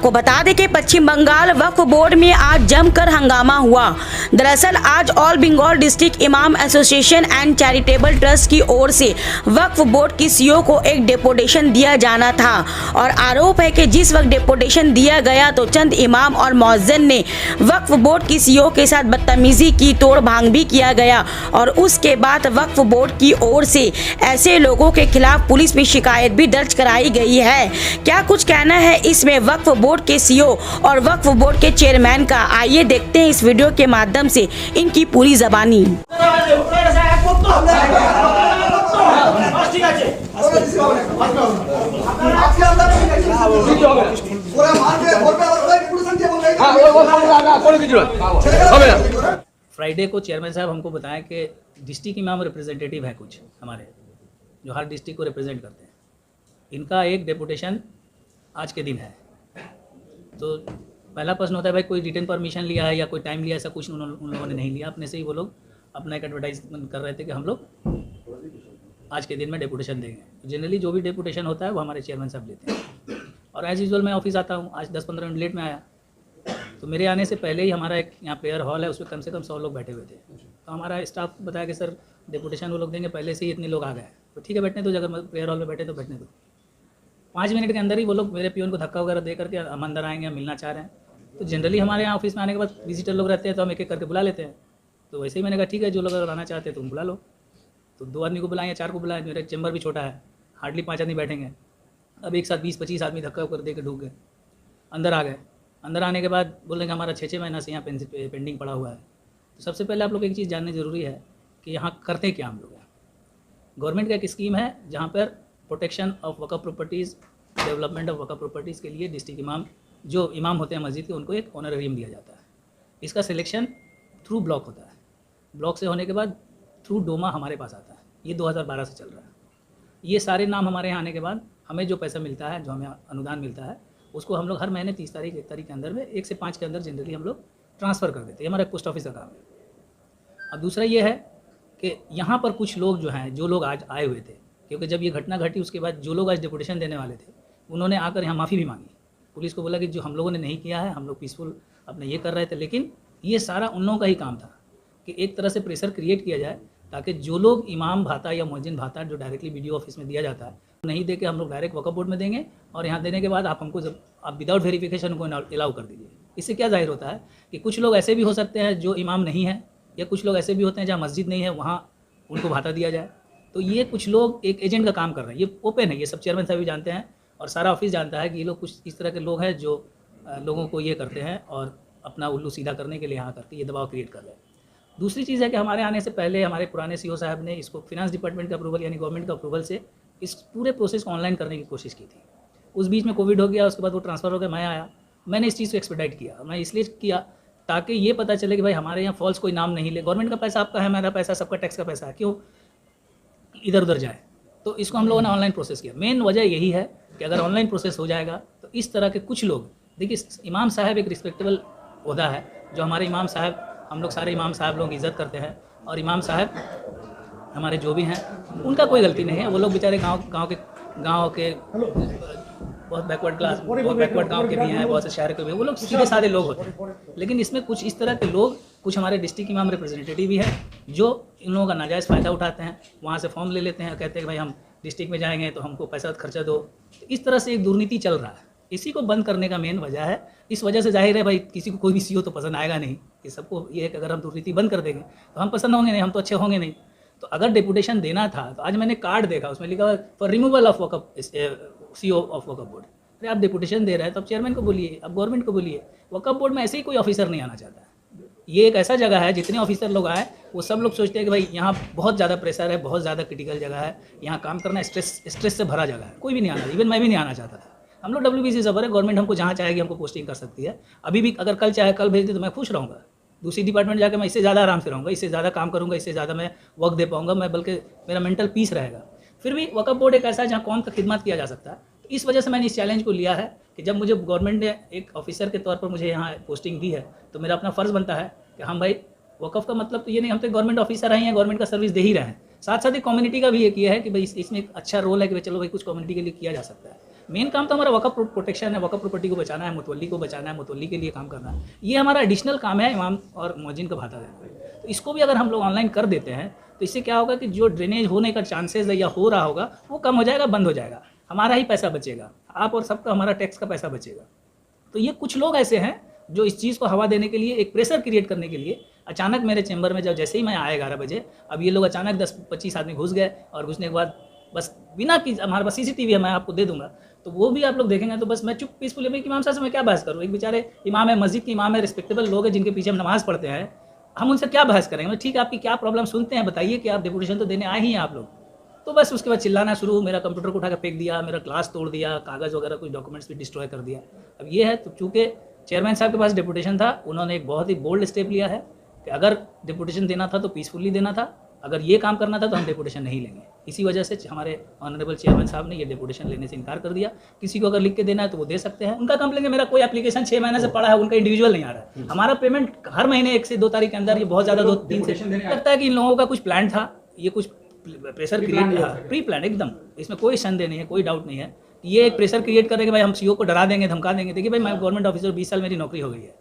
आपको बता दें कि पश्चिम बंगाल वक्फ बोर्ड में आज जमकर हंगामा हुआ। दरअसल आज ऑल बंगाल डिस्ट्रिक्ट इमाम एसोसिएशन एंड चैरिटेबल ट्रस्ट की ओर से वक्फ बोर्ड की सीईओ को एक डेपुटेशन दिया जाना था और आरोप है कि जिस वक्त डेपुटेशन दिया गया तो चंद इमाम और मुअज्जिन ने वक्फ बोर्ड की सीईओ के साथ बदतमीजी की, तोड़ भांग भी किया गया और उसके बाद वक्फ बोर्ड की ओर से ऐसे लोगों के खिलाफ पुलिस में शिकायत भी दर्ज कराई गई है। क्या कुछ कहना है इसमें वक्फ बोर्ड के सीईओ और वक्फ बोर्ड के चेयरमैन का, आइए देखते हैं इस वीडियो के माध्यम से इनकी पूरी जबानी। फ्राइडे को चेयरमैन साहब हमको बताया कि डिस्ट्रिक्ट इमाम रिप्रेजेंटेटिव है कुछ हमारे जो हर डिस्ट्रिक्ट को रिप्रेजेंट करते हैं, इनका एक डेपुटेशन आज के दिन है। तो पहला प्रश्न होता है भाई कोई रिटन परमिशन लिया है या कोई टाइम लिया, ऐसा कुछ उन लोगों ने नहीं लिया। अपने से ही वो लोग अपना एक एडवर्टाइजमेंट कर रहे थे कि हम लोग आज के दिन में डेपुटेशन देंगे। जनरली जो भी डेपुटेशन होता है वो हमारे चेयरमैन साहब लेते हैं और एज यूजुअल मैं ऑफिस आता हूँ। आज 10-15 मिनट लेट में आया तो मेरे आने से पहले ही हमारा एक यहाँ प्रेयर हॉल है, उसमें कम से कम 100 लोग बैठे हुए थे। तो हमारा स्टाफ बताया कि सर डेपुटेशन वो लोग देंगे, पहले से ही इतने लोग आ गए। तो ठीक है बैठने दो, अगर प्रेयर हॉल में बैठे तो बैठने दो। 5 मिनट के अंदर ही वो लोग मेरे पियोन को धक्का वगैरह दे करके हम अंदर आएंगे, हम मिलना चाह रहे हैं। तो जनरली हमारे यहाँ ऑफिस में आने के बाद विजिटर लोग रहते हैं तो हम एक एक करके बुला लेते हैं। तो वैसे ही मैंने कहा ठीक है, जो लोग अगर आना चाहते हैं तुम बुला लो। तो 2 आदमी को बुलाएं या 4 को बुलाएं, मेरा चैम्बर भी छोटा है, हार्डली 5 आदमी बैठेंगे। अब एक साथ 20-25 आदमी धक्का कर दे के ढूक गए, अंदर आ गए। अंदर आने के बाद बोलेंगे हमारा 6-6 महीना से यहाँ पेंडिंग पड़ा हुआ है। तो सबसे पहले आप लोग एक चीज़ जाननी ज़रूरी है कि यहाँ करते क्या हम लोग हैं। गवर्नमेंट का एक स्कीम है जहाँ पर protection of Waqf properties, development of Waqf properties के लिए डिस्ट्रिक्ट इमाम जो इमाम होते हैं मस्जिद के, उनको एक ऑनरेरियम दिया जाता है। इसका सिलेक्शन थ्रू ब्लॉक होता है, ब्लॉक से होने के बाद थ्रू डोमा हमारे पास आता है। ये 2012 से चल रहा है। ये सारे नाम हमारे यहाँ आने के बाद हमें जो पैसा मिलता है, जो हमें अनुदान मिलता है, उसको हम लोग हर महीने 30 तारीख 1 तारीख के अंदर में 1 से 5 के अंदर जनरली हम लोग ट्रांसफ़र कर देते हैं। हमारा पोस्ट ऑफिस का काम है। अब दूसरा ये है कि यहाँ पर कुछ लोग जो हैं, जो लोग आज आए हुए थे, क्योंकि जब ये घटना घटी उसके बाद जो लोग आज डेपुटेशन देने वाले थे उन्होंने आकर यहाँ माफ़ी भी मांगी। पुलिस को बोला कि जो हम लोगों ने नहीं किया है, हम लोग पीसफुल अपने ये कर रहे थे। लेकिन ये सारा उन लोगों का ही काम था कि एक तरह से प्रेशर क्रिएट किया जाए ताकि जो लोग इमाम भाता या मुअज्जिन भाता जो डायरेक्टली बीडीओ ऑफिस में दिया जाता है नहीं दे के हम लोग डायरेक्ट वक्फ बोर्ड में देंगे और यहाँ देने के बाद आप हमको जब आप विदाउट वेरिफिकेशन को अलाउ कर दीजिए। इससे क्या जाहिर होता है कि कुछ लोग ऐसे भी हो सकते हैं जो इमाम नहीं है, या कुछ लोग ऐसे भी होते हैं जहाँ मस्जिद नहीं है वहाँ उनको भाता दिया जाए। तो ये कुछ लोग एक एजेंट का काम कर रहे हैं। ये ओपन है, ये सब चेयरमैन साहब भी जानते हैं और सारा ऑफिस जानता है कि ये लोग कुछ इस तरह के लोग हैं जो लोगों को ये करते हैं और अपना उल्लू सीधा करने के लिए यहाँ करके ये दबाव क्रिएट कर रहे हैं। दूसरी चीज़ है कि हमारे आने से पहले हमारे पुराने सीईओ साहब ने इसको फिनेंस डिपार्टमेंट का अप्रूवल यानी गवर्नमेंट का अप्रूवल से इस पूरे प्रोसेस को ऑनलाइन करने की कोशिश की थी। उस बीच में कोविड हो गया, उसके बाद वो ट्रांसफ़र हो गया, मैं आया, मैंने इस चीज़ को एक्सपेडाइट किया। मैं इसलिए किया ताकि ये पता चले कि भाई हमारे यहाँ फॉल्स कोई नाम नहीं ले। गवर्नमेंट का पैसा आपका है, मेरा पैसा, सबका टैक्स का पैसा है, क्यों इधर उधर जाए। तो इसको हम लोगों ने ऑनलाइन प्रोसेस किया। मेन वजह यही है कि अगर ऑनलाइन प्रोसेस हो जाएगा तो इस तरह के कुछ लोग, देखिए इमाम साहब एक रिस्पेक्टेबल ओहदा है, जो हमारे इमाम साहब, हम लोग सारे इमाम साहब लोग इज़्ज़त करते हैं और इमाम साहब हमारे जो भी हैं उनका कोई गलती नहीं है। वो लोग बेचारे गांव के बहुत बैकवर्ड क्लास, बहुत बैकवर्ड गांव के भी हैं, बहुत से शहर के भी हैं, वो लोग सीधे साधे लोग होते हैं। लेकिन इसमें कुछ इस तरह के लोग, कुछ हमारे डिस्ट्रिक्ट इमाम रिप्रेजेंटेटिव भी हैं जो इन लोगों का नाजायज़ फ़ायदा उठाते हैं। वहाँ से फॉर्म ले लेते हैं, कहते हैं कि भाई हम डिस्ट्रिक्ट में जाएंगे तो हमको पैसा खर्चा दो। इस तरह से एक दुर्नीति चल रहा है। इसी को बंद करने का मेन वजह है। इस वजह से जाहिर है भाई किसी को कोई भी सीईओ तो पसंद आएगा नहीं। ये सबको ये है कि अगर हम दुर्नीति बंद कर देंगे तो हम पसंद होंगे नहीं, हम तो अच्छे होंगे नहीं। तो अगर डेपुटेशन देना था तो आज मैंने कार्ड देखा, उसमें लिखा हुआ for removal of Waqf CEO of Waqf board. अरे आप डेपुटेशन दे रहे हैं तो आप चेयरमैन को बोलिए, आप गवर्नमेंट को बोलिए। वक्फ बोर्ड में ऐसे ही कोई ऑफिसर नहीं आना चाहता है। ये एक ऐसा जगह है जितने ऑफिसर लोग आए वो सब लोग सोचते हैं कि भाई यहाँ बहुत ज़्यादा प्रेशर है, बहुत ज़्यादा क्रिटिकल जगह है, यहाँ काम करना स्ट्रेस से भरा जगह है। कोई भी नहीं आना, इवन मैं भी नहीं आना चाहता था। हम लोग WBC सफर है, गवर्नमेंट हमको जहाँ चाहेगी हमको पोस्टिंग कर सकती है। अभी भी अगर कल चाहे कल भेज दे तो मैं खुश रहूँगा। दूसरी डिपार्टमेंट जाकर मैं इससे ज़्यादा आराम से रहूँगा, इससे ज़्यादा काम करूँगा, इससे ज़्यादा मैं वक्त दे पाऊँगा, मैं बल्कि मेरा मेंटल पीस रहेगा। फिर भी वक्फ बोर्ड एक ऐसा है जहाँ कौम का खिदमत किया जा सकता है। तो इस वजह से मैंने इस चैलेंज को लिया है कि जब मुझे गवर्नमेंट ने एक ऑफिसर के तौर पर मुझे यहाँ पोस्टिंग दी है तो मेरा अपना फ़र्ज़ बनता है कि हम भाई वक़्फ़ का मतलब तो ये नहीं हम तो गवर्नमेंट ऑफिसर हैं, गवर्नमेंट का सर्विस दे ही रहे हैं, साथ साथ ही कम्युनिटी का भी एक ये है कि भाई इसमें एक अच्छा रोल है कि चलो भाई कुछ कम्युनिटी के लिए किया जा सकता है। मेन काम तो हमारा वक़्फ़ प्रोटेक्शन है, वक़्फ़ प्रॉपर्टी को बचाना है, मुतवल्ली को बचाना है, मुतवल्ली के लिए काम करना है। ये हमारा एडिशनल काम है इमाम और मुअज्जिन का भाता देना। तो इसको भी अगर हम लोग ऑनलाइन कर देते हैं तो इससे क्या होगा कि जो ड्रेनेज होने का चांसेस है या हो रहा होगा वो कम हो जाएगा, बंद हो जाएगा, हमारा ही पैसा बचेगा, आप और सबका हमारा टैक्स का पैसा बचेगा। तो ये कुछ लोग ऐसे हैं जो इस चीज़ को हवा देने के लिए, एक प्रेशर क्रिएट करने के लिए अचानक मेरे चैम्बर में जब जैसे ही मैं आया 11 बजे, अब ये लोग अचानक 10-25 आदमी घुस गए और घुसने के बाद बस बिना कि हमारे पास सीसीटीवी है, मैं आपको दे दूंगा, तो वो भी आप लोग देखेंगे। तो बस मैं चुप पीसफुली भाई इमाम साहब से मैं क्या बहस करूँ, एक बेचारे इमाम है, मस्जिद के इमाम है, रिस्पेक्टेबल लोग हैं जिनके पीछे हम नमाज़ पढ़ते हैं, हम उनसे क्या बहस करेंगे। मतलब ठीक है, आपकी क्या प्रॉब्लम सुनते हैं, बताइए कि आप डेपुटेशन तो देने आए ही हैं आप लोग। तो बस उसके बाद चिल्लाना शुरू, मेरा कंप्यूटर को उठा कर फेंक दिया, मेरा ग्लास तोड़ दिया, कागज़ वगैरह कुछ डॉक्यूमेंट्स भी डिस्ट्रॉय कर दिया। अब ये है, तो चूँकि चेयरमैन साहब के पास डेपुटेशन था, उन्होंने एक बहुत ही बोल्ड स्टेप लिया है कि अगर डेपुटेशन देना था तो पीसफुली देना था, अगर ये काम करना था तो हम डेपुटेशन नहीं लेंगे। इसी वजह से हमारे ऑनरेबल चेयरमैन साहब ने ये डेपुटेशन लेने से इनकार कर दिया। किसी को अगर लिख के देना है तो वो दे सकते हैं, उनका काम लेंगे। मेरा कोई एप्लीकेशन 6 महीने से पड़ा है, उनका इंडिविजुअल नहीं आ रहा है। हमारा पेमेंट हर महीने 1 से 2 तारीख के अंदर, ये बहुत ज़्यादा 2-3 से लगता है कि इन लोगों का कुछ प्लान था, ये कुछ प्रेशर क्रिएट था, प्री प्लान एकदम, इसमें कोई संदेह नहीं है, कोई डाउट नहीं है। ये एक प्रेशर क्रिएट करेंगे भाई, हम सीओ को डरा देंगे, धमका देंगे। देखिए भाई, मैं गवर्नमेंट ऑफिसर 20 साल मेरी नौकरी हो गई है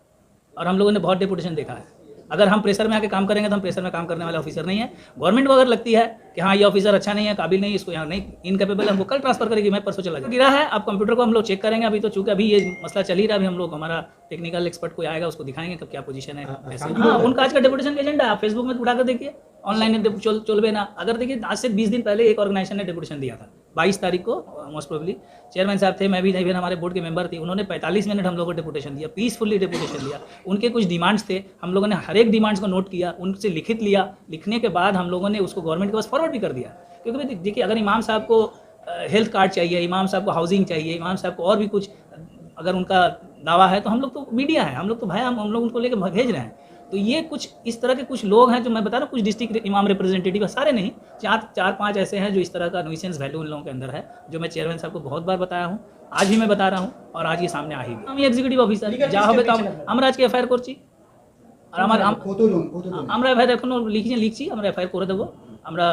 और हम लोगों ने बहुत डेपुटेशन देखा है। अगर हम प्रेशर में आके काम करेंगे तो हम प्रेशर में काम करने वाले ऑफिसर नहीं है। गवर्नमेंट को अगर लगती है कि हाँ ये ऑफिसर अच्छा नहीं है, काबिल नहीं, इसको यहाँ नहीं, इनकेपेबल, हमको कल ट्रांसफर करेगी, मैं परसों चला जाऊँ। गिरा है, आप कंप्यूटर को हम लोग चेक करेंगे अभी, तो चूँकि अभी ये मसला चल ही रहा है, अभी हम लोग, हमारा टेक्निकल एक्सपर्ट कोई आएगा, उसको दिखाएंगे कब क्या पोजीशन है। हाँ, उनका आज का डेपुटेशन का एजेंडा आप फेसबुक में उठा कर देखिए, ऑनलाइन चलबे ना। अगर देखिए आज से 20 दिन पहले एक ऑर्गेनाइजेशन ने डेपुटेशन दिया था 22 तारीख को, मोस्ट प्रोबेबली चेयरमैन साहब थे, मैं भी नहीं, हमारे बोर्ड के मेंबर थे, उन्होंने 45 मिनट हम लोगों को डेपुटेशन दिया, पीसफुली डेपुटेशन दिया। उनके कुछ डिमांड्स थे, हम लोगों ने हर एक डिमांड्स को नोट किया, उनसे लिखित लिया, लिखने के बाद हम लोगों ने उसको गवर्नमेंट के पास फॉरवर्ड भी कर दिया। क्योंकि देखिए, अगर इमाम साहब को हेल्थ कार्ड चाहिए, इमाम साहब को हाउसिंग चाहिए, इमाम साहब को और भी कुछ अगर उनका दावा है, तो हम लोग तो मीडिया है, हम लोग तो भाई हम लोग उनको लेकर भेज रहे हैं। तो ये कुछ इस तरह के कुछ लोग हैं जो मैं बता रहा हूँ, कुछ डिस्ट्रिक्ट इमाम रिप्रेजेंटेटिव है, सारे नहीं, 4-5 ऐसे हैं जो इस तरह का न्यूसेंस वैल्यू उन लोगों के अंदर है, जो मैं चेयरमैन साहब को बहुत बार बताया हूँ, आज भी मैं बता रहा हूँ और आज ये सामने आ ही गया। আমি এক্সিকিউটিভ অফিসার যা হবে তা আমরা আজকে এফআইআর করছি, আর আমরা এফআইআর এখনো লিখছি, আমরা এফআইআর করে দেবো। আমরা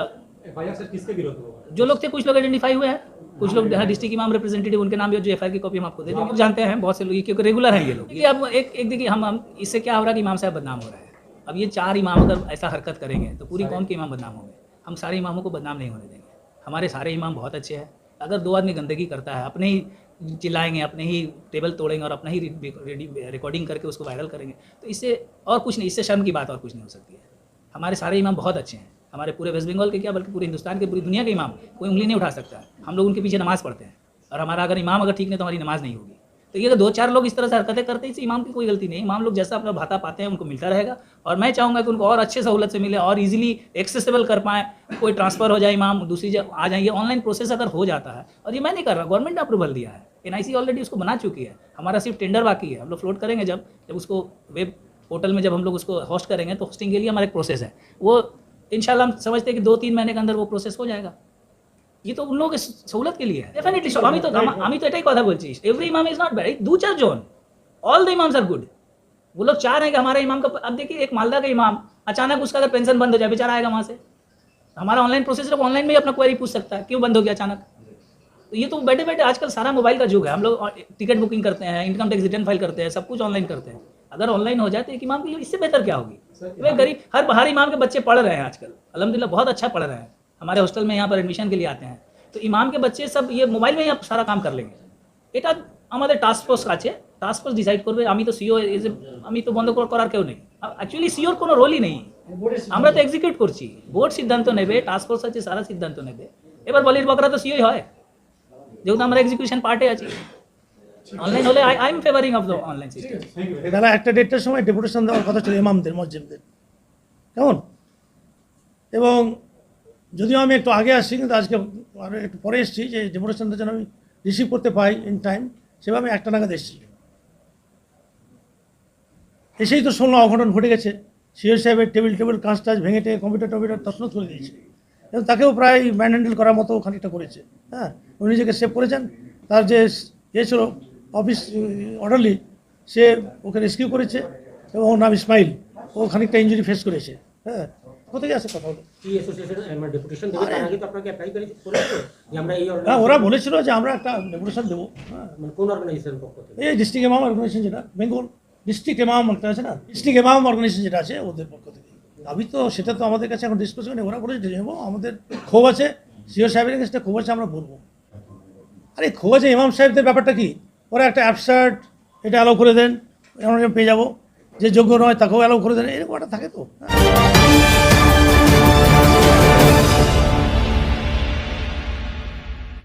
जो लोग थे, कुछ लोग आइडेंटिफाई हुए हैं, कुछ लोग डिस्ट्रिक्ट इमाम रिप्रेजेंटेटिव, उनके नाम भी, जो एफआईआर की कॉपी हम आपको दे देंगे। जानते हैं बहुत से लोग, क्योंकि रेगुलर हैं ये लोग। ये अब एक देखिए, हम इससे क्या हो रहा है कि इमाम साहब बदनाम हो रहा है। अब ये 4 इमाम अगर ऐसा हरकत करेंगे तो पूरी कौम के इमाम बदनाम होंगे। हम सारे इमामों को बदनाम नहीं होने देंगे, हमारे सारे इमाम बहुत अच्छे हैं। अगर 2 आदमी गंदगी करता है, अपने ही चिल्लाएंगे, अपने ही टेबल तोड़ेंगे और अपना ही रिकॉर्डिंग करके उसको वायरल करेंगे, तो इससे और कुछ नहीं, इससे शर्म की बात और कुछ नहीं हो सकती है। हमारे सारे इमाम बहुत अच्छे हैं, हमारे पूरे वेस्ट बंगाल के क्या बल्कि पूरे हिंदुस्तान के, पूरी दुनिया के इमाम कोई उंगली नहीं उठा सकता है। हम लोग उनके पीछे नमाज़ पढ़ते हैं, और हमारा अगर इमाम अगर ठीक नहीं तो हमारी नमाज़ नहीं होगी। तो ये अगर 2-4 लोग इस तरह से हरकतें करते हैं, इससे इमाम की कोई गलती नहीं। इमाम लोग जैसा अपना भाता पाते हैं उनको मिलता रहेगा, और मैं चाहूँगा कि उनको और अच्छे सहूलत से मिले और इजीली एक्सेसिबल कर पाएँ। कोई ट्रांसफ़र हो जाए, इमाम दूसरी जगह आ जाए, ये ऑनलाइन प्रोसेस अगर हो जाता है, और ये मैं नहीं कर रहा, गवर्नमेंट ने अप्रूवल दिया है, NIC ऑलरेडी उसको बना चुकी है, हमारा सिर्फ टेंडर बाकी है। हम लोग फ्लोट करेंगे जब उसको वेब पोर्टल में जब हम लोग उसको होस्ट करेंगे, तो होस्टिंग के लिए हमारा एक प्रोसेस है, वो इंशाल्लाह हम समझते हैं कि 2-3 महीने के अंदर वो प्रोसेस हो जाएगा। ये तो उन लोगों की सहूलत के लिए है। डेफिनेटली আমি তো এটাই কথা বলছি, every imam is not bad, 2-4 zone, all the imams are good. वो लोग चाह रहे हैं कि हमारे इमाम का, अब देखिए एक मालदा का इमाम अचानक उसका अगर पेंशन बंद हो जाए, बेचारा आएगा वहाँ से, हमारा ऑनलाइन प्रोसेस ऑनलाइन में ही अपना क्वेरी पूछ सकता है, क्यों बंद हो गया अचानक। तो ये तो बैठे बैठे, आजकल सारा मोबाइल का युग है, हम लोग टिकट बुकिंग करते हैं, इनकम टैक्स रिटर्न फाइल करते हैं, सब कुछ ऑनलाइन करते हैं। अगर ऑनलाइन हो जाए तो एक इमाम की इससे बेहतर क्या होगी। वे गरीब, हर बाहर इमाम के बच्चे पढ़ रहे हैं आजकल, अल्हम्दुलिल्लाह बहुत अच्छा पढ़ रहे हैं, हमारे हॉस्टल में यहाँ पर एडमिशन के लिए आते हैं। तो इमाम के बच्चे सब ये मोबाइल में ही आप सारा काम कर लेंगे। এটা আমাদের টাস্ক ফোর্স আছে, টাস্ক ফোর্স ডিসাইড করবে। আমি তো সিও, আমি তো বন্ধ করার কেউ নেই, অ্যাকচুয়ালি সিওর কোনো রোলই নেই, আমরা তো এক্সিকিউট করছি। বোর্ড সিদ্ধান্ত নেবে, টাস্ক ফোর্স আছে, সারা সিদ্ধান্ত নেবে। এবার বলির বকরা তো সিওই হয়, যেহেতু আমরা এক্সিকিউশন পার্টে আছি। অনলাइन হলে I am favouring of the online system. তাহলে একটা ডেটটার সময় ডেপুটেশন দেওয়ার কথা ছিল ইমামদের, মসজিদদের, কেমন? এবং যদিও আমি একটু আগে আসছি, কিন্তু আজকে আরও একটু পরে এসেছি, যে ডেপুটেশনটা যেন আমি রিসিভ করতে পাই ইন টাইম, সেভাবে 1টা নাগাদ এসেছি। এসেই তো শুনলাম অঘটন ঘটে গেছে, সিও সাহেবের টেবিল কাঁচ টাচ ভেঙে টেঙে কম্পিউটার তছনছ করে দিয়েছে, এবং তাকেও প্রায় ম্যান হ্যান্ডেল করার মতো খানিকটা করেছে। হ্যাঁ, উনি নিজেকে সেভ করেছেন, তার যে ছিল অফিস অর্ডারলি, সে ওকে রেস্কিউ করেছে, এবং ওর নাম ইসমাইল, ও খানিকটা ইঞ্জুরি ফেস করেছে। হ্যাঁ, কোথায় আসে কথা হলো। কি অ্যাসোসিয়েশন মানে ডেপুটেশন দেবে তার আগে তো আপনাকে অ্যাপ্লাই করেছিল যে আমরা এই হ্যাঁ, ওরা বলেছিল যে আমরা একটা ডেপুটেশন দেবো, হ্যাঁ, মানে কোন অর্গানাইজেশনের পক্ষ থেকে? এই ডিস্ট্রিক্ট ইমাম অর্গানাইজেশন যেটা বেঙ্গল ডিস্ট্রিক্ট ইমাম একটা আছে না, ডিস্ট্রিক্ট ইমাম অর্গানাইজেশন যেটা আছে ওদের পক্ষ থেকে। আমি তো সেটা তো আমাদের কাছে এখন ডিসকাস করি, ওরা বলেছে যাবো, আমাদের ক্ষোভ আছে, সিও সাহেবের কাছে ক্ষোভ আছে, আমরা বলবো। আরে ক্ষোভ আছে ইমাম সাহেবদের ব্যাপারটা কি, ওরা একটা অ্যাবসার্ট এটা অ্যালাউ করে দেন, আমরা পেয়ে যাবো, যে যোগ্য নয় তাকেও অ্যালাউ করে দেন, এরকম একটা থাকে তো।